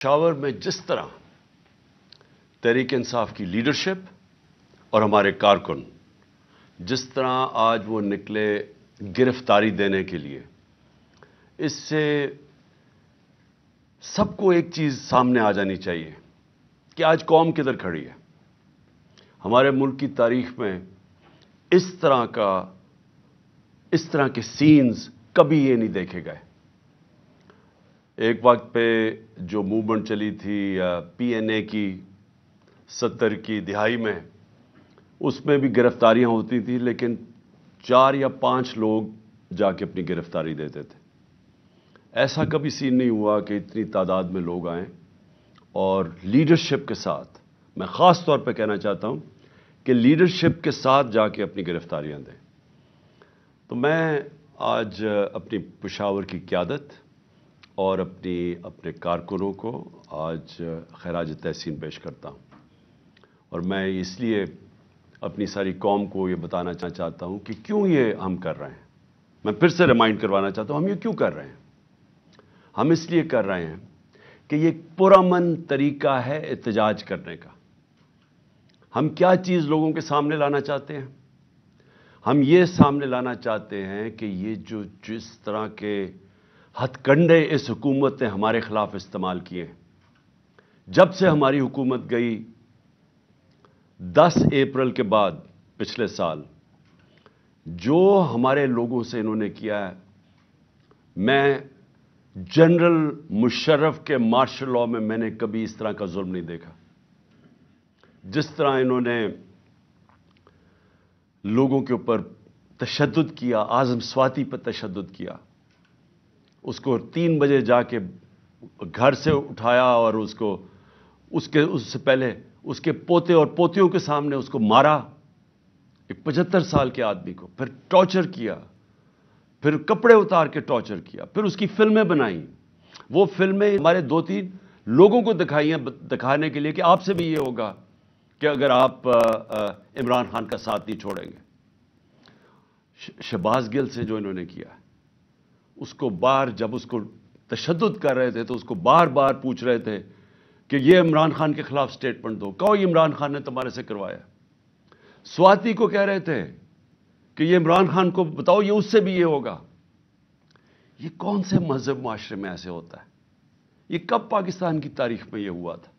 پشاور میں جس طرح تحریک انصاف کی لیڈرشپ اور ہمارے کارکن جس طرح آج وہ نکلے گرفتاری دینے کے لیے، اس سے سب کو ایک چیز سامنے آ جانی چاہیے کہ آج قوم کدھر کھڑی ہے۔ ہمارے ملک کی تاریخ میں اس طرح کے سینز کبھی یہ نہیں دیکھے گئے۔ ایک وقت پہ جو موومنٹ چلی تھی پی این اے کی 70 کی دہائی میں، اس میں بھی گرفتاریاں ہوتی تھیں، لیکن 4 یا 5 لوگ جا کے اپنی گرفتاری دیتے تھے۔ ایسا کبھی سین نہیں ہوا کہ اتنی تعداد میں لوگ آئیں اور لیڈرشپ کے ساتھ، میں خاص طور پہ کہنا چاہتا ہوں کہ لیڈرشپ کے ساتھ جا کے اپنی گرفتاریاں دیں۔ تو میں آج اپنی پشاور کی قیادت اور اپنے کارکنوں کو آج خراج تحسین پیش کرتا ہوں، اور میں اس لیے اپنی ساری قوم کو یہ بتانا چاہتا ہوں کہ کیوں یہ ہم کر رہے ہیں۔ میں پھر سے ریمائنڈ کروانا چاہتا ہوں ہم یہ کیوں کر رہے ہیں۔ ہم اس لیے کر رہے ہیں کہ یہ پرامن طریقہ ہے احتجاج کرنے کا۔ ہم کیا چیز لوگوں کے سامنے لانا چاہتے ہیں؟ ہم یہ سامنے لانا چاہتے ہیں کہ یہ جس طرح کے ہتھ کنڈے اس حکومت نے ہمارے خلاف استعمال کیے ہیں، جب سے ہماری حکومت گئی 10 اپریل کے بعد پچھلے سال، جو ہمارے لوگوں سے انہوں نے کیا ہے، میں جنرل مشرف کے مارشل لاء میں نے کبھی اس طرح کا ظلم نہیں دیکھا۔ جس طرح انہوں نے لوگوں کے اوپر تشدد کیا، اعظم سواتی پر تشدد کیا، اس کو 3 بجے جا کے گھر سے اٹھایا اور اس سے پہلے اس کے پوتے اور پوتیوں کے سامنے اس کو مارا، ایک 75 سال کے آدمی کو، پھر ٹارچر کیا، پھر کپڑے اتار کے ٹارچر کیا، پھر اس کی فلمیں بنائیں۔ وہ فلمیں ہمارے 2-3 لوگوں کو دکھانے کے لیے کہ آپ سے بھی یہ ہوگا کہ اگر آپ عمران خان کا ساتھ نہیں چھوڑیں گے۔ شہباز گل سے جو انہوں نے کیا، اس کو جب اس کو تشدد کر رہے تھے تو اس کو بار بار پوچھ رہے تھے کہ یہ عمران خان کے خلاف سٹیٹمنٹ دو، کہو یہ عمران خان نے تمہارے سے کروایا۔ سواتی کو کہہ رہے تھے کہ یہ عمران خان کو بتاؤ یہ اس سے بھی یہ ہوگا۔ یہ کون سے مہذب معاشرے میں ایسے ہوتا ہے؟ یہ کب پاکستان کی تاریخ میں یہ ہوا تھا؟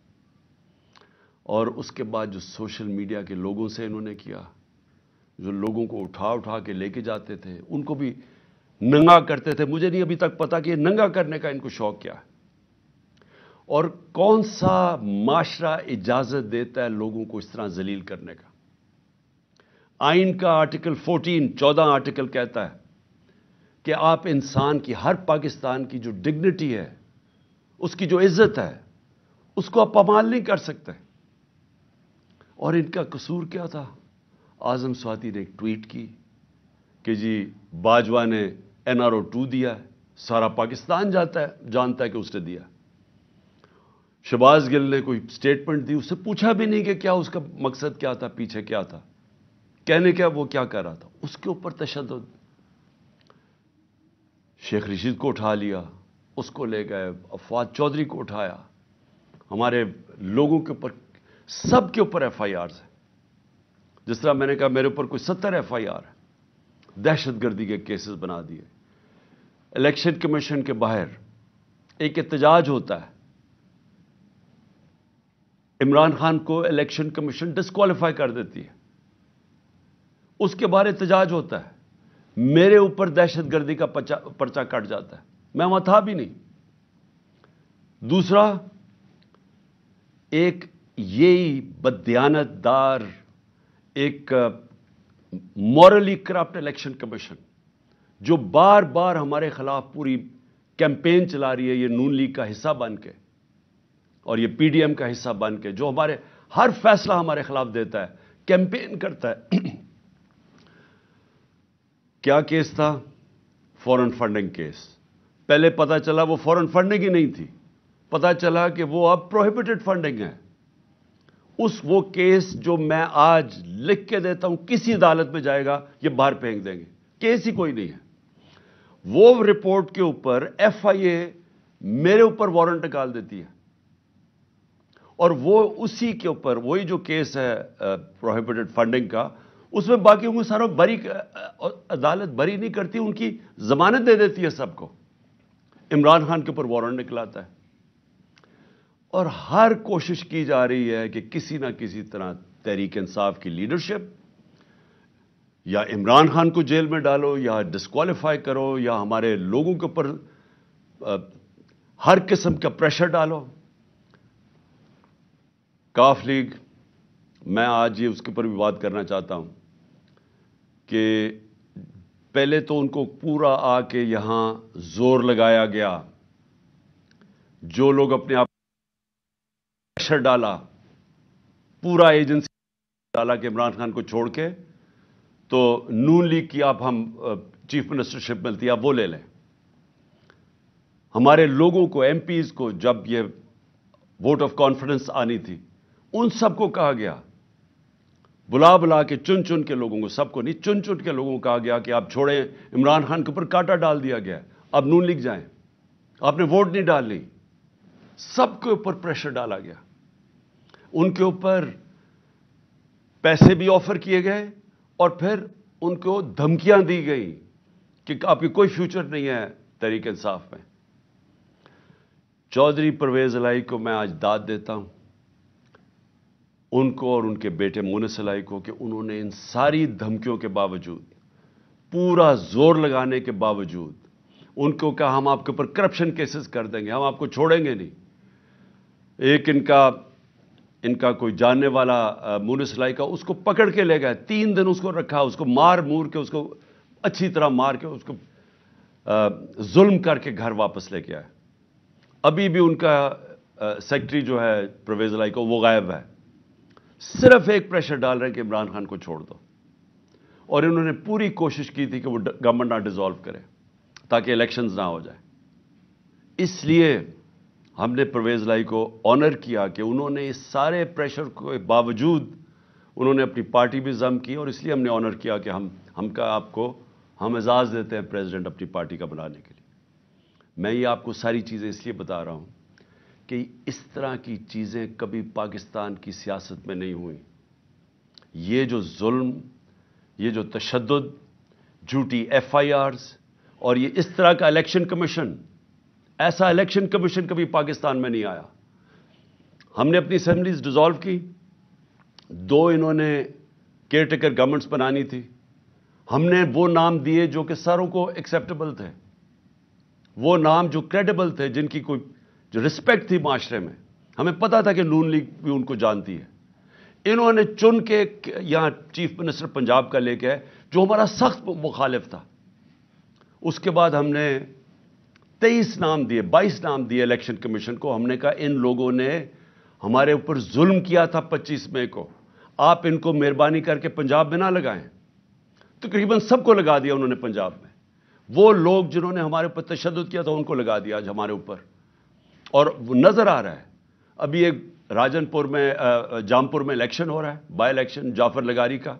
اور اس کے بعد جو سوشل میڈیا کے لوگوں سے انہوں نے کیا، جو لوگوں کو اٹھا کے لے کے جاتے تھے، ان کو بھی ننگا کرتے تھے۔ مجھے نہیں ابھی تک پتا کہ یہ ننگا کرنے کا ان کو شوق کیا ہے، اور کون سا معاشرہ اجازت دیتا ہے لوگوں کو اس طرح ذلیل کرنے کا۔ آئین کا آرٹیکل 14 آرٹیکل کہتا ہے کہ آپ انسان کی، ہر پاکستان کی جو ڈگنیٹی ہے، اس کی جو عزت ہے، اس کو آپ پامال نہیں کر سکتے۔ اور ان کا قصور کیا تھا؟ اعظم سواتی نے ایک ٹویٹ کی کہ جی باجوہ نے NRO 2 دیا ہے، سارا پاکستان جانتا ہے کہ اس نے دیا۔ شہباز گل نے کوئی سٹیٹمنٹ دی، اس سے پوچھا بھی نہیں کہ کیا اس کا مقصد کیا تھا، پیچھے کیا تھا، کہنے کیا وہ کیا کر رہا تھا۔ اس کے اوپر تشدد۔ شیخ رشید کو اٹھا لیا، اس کو لے گئے، فواد چودھری کو اٹھایا، ہمارے لوگوں کے اوپر، سب کے اوپر FIRs ہیں۔ جس طرح میں نے کہا میرے اوپر کوئی 70 FIR ہے، دہشت گردی کے کیسز بنا دیے۔ الیکشن کمیشن کے باہر ایک احتجاج ہوتا ہے، عمران خان کو الیکشن کمیشن ڈسکوالیفائی کر دیتی ہے، اس کے بعد احتجاج ہوتا ہے، میرے اوپر دہشت گردی کا پرچہ کٹ جاتا ہے، میں وہاں تھا بھی نہیں۔ دوسرا، ایک یہی بددیانت دار، ایک مورلی کرپٹ الیکشن کمیشن جو بار بار ہمارے خلاف پوری کیمپین چلا رہی ہے، یہ نون لیگ کا حصہ بن کے اور یہ PDM کا حصہ بن کے، جو ہمارے ہر فیصلہ ہمارے خلاف دیتا ہے، کیمپین کرتا ہے۔ کیا کیس تھا؟ فورن فنڈنگ کیس۔ پہلے پتا چلا وہ فورن فنڈنگ ہی نہیں تھی، پتا چلا کہ وہ اب پروہیبٹڈ فنڈنگ ہے۔ وہ کیس جو میں آج لکھ کے دیتا ہوں، کسی عدالت میں جائے گا یہ باہر پھینک دیں گے، کیس ہی کوئی نہیں ہے۔ وہ رپورٹ کے اوپر FIA میرے اوپر وارنٹ نکال دیتی ہے اور وہ اسی کے اوپر وہی جو کیس ہے پروہیبٹڈ فنڈنگ کا، اس میں باقیوں کو ساروں بری، عدالت بری نہیں کرتی، ان کی ضمانت دے دیتی ہے سب کو، عمران خان کے اوپر وارنٹ نکلاتا ہے، اور ہر کوشش کی جا رہی ہے کہ کسی نہ کسی طرح تحریک انصاف کی لیڈرشپ یا عمران خان کو جیل میں ڈالو یا ڈسکوالیفائی کرو یا ہمارے لوگوں کے اوپر ہر قسم کا پریشر ڈالو۔ کاف لیگ، میں آج یہ اس کے اوپر بھی بات کرنا چاہتا ہوں کہ پہلے تو ان کو پورا آ کے یہاں زور لگایا گیا، جو لوگ اپنے آپ پریشر ڈالا، پورا ایجنسی ڈالا کہ عمران خان کو چھوڑ کے تو نون لیگ کی آپ ہم چیف منسٹرشپ ملتی ہے، آپ وہ لے لیں۔ ہمارے لوگوں کو، ایم پیز کو، جب یہ ووٹ آف کانفیڈنس آنی تھی، ان سب کو کہا گیا، بلا بلا کے چن چن کے لوگوں کو، سب کو نہیں، چن چن کے لوگوں کو کہا گیا کہ آپ چھوڑیں، عمران خان کے اوپر کانٹا ڈال دیا گیا، اب نون لیگ جائیں، آپ نے ووٹ نہیں ڈالنی، سب کے اوپر پریشر ڈالا گیا، ان کے اوپر پیسے بھی آفر کیے گئے اور پھر ان کو دھمکیاں دی گئی کہ آپ کی کوئی فیوچر نہیں ہے تحریک انصاف میں۔ چودھری پرویز الہی کو میں آج داد دیتا ہوں، ان کو اور ان کے بیٹے مونس الہی کو، کہ انہوں نے ان ساری دھمکیوں کے باوجود، پورا زور لگانے کے باوجود، ان کو کہا ہم آپ کے اوپر کرپشن کیسز کر دیں گے، ہم آپ کو چھوڑیں گے نہیں۔ ایک ان کا کوئی جاننے والا مونس الہی کا، اس کو پکڑ کے لے گئے، 3 دن اس کو رکھا، اس کو مار مور کے، اس کو اچھی طرح مار کے، اس کو ظلم کر کے گھر واپس لے کے آئے۔ ابھی بھی ان کا سیکرٹری جو ہے پرویز الہی کو، وہ غائب ہے، صرف ایک پریشر ڈال رہے ہیں کہ عمران خان کو چھوڑ دو، اور انہوں نے پوری کوشش کی تھی کہ وہ گورنمنٹ نہ ڈیزالو کرے تاکہ الیکشنز نہ ہو جائے۔ اس لیے ہم نے پرویز الہی کو آنر کیا کہ انہوں نے اس سارے پریشر کے باوجود انہوں نے اپنی پارٹی بھی ضم کی، اور اس لیے ہم نے آنر کیا کہ ہم اعزاز دیتے ہیں پریزیڈنٹ اپنی پارٹی کا بنانے کے لیے۔ میں یہ آپ کو ساری چیزیں اس لیے بتا رہا ہوں کہ اس طرح کی چیزیں کبھی پاکستان کی سیاست میں نہیں ہوئیں۔ یہ جو ظلم، یہ جو تشدد، جھوٹی FIRs، اور یہ اس طرح کا الیکشن کمیشن، ایسا الیکشن کمیشن کبھی پاکستان میں نہیں آیا۔ ہم نے اپنی اسمبلیز ڈیزالو کی، 2 انہوں نے کیئر ٹیکر گورنمنٹس بنانی تھی، ہم نے وہ نام دیے جو کہ ساروں کو ایکسیپٹیبل تھے، وہ نام جو کریڈیبل تھے، جن کی کوئی جو رسپیکٹ تھی معاشرے میں، ہمیں پتا تھا کہ نون لیگ بھی ان کو جانتی ہے۔ انہوں نے چن کے یہاں چیف منسٹر پنجاب کا لے کے آئے، جو ہمارا سخت مخالف تھا۔ اس کے بعد ہم نے 23 نام دیے، 22 نام دیے الیکشن کمیشن کو۔ ہم نے کہا ان لوگوں نے ہمارے اوپر ظلم کیا تھا 25 مئی کو، آپ ان کو مہربانی کر کے پنجاب میں نہ لگائیں۔ تقریباً سب کو لگا دیا انہوں نے پنجاب میں، وہ لوگ جنہوں نے ہمارے اوپر تشدد کیا تھا ان کو لگا دیا آج ہمارے اوپر، اور نظر آ رہا ہے۔ ابھی ایک راجن پور میں، جام پور میں الیکشن ہو رہا ہے، بائی الیکشن جعفر لگاری کا،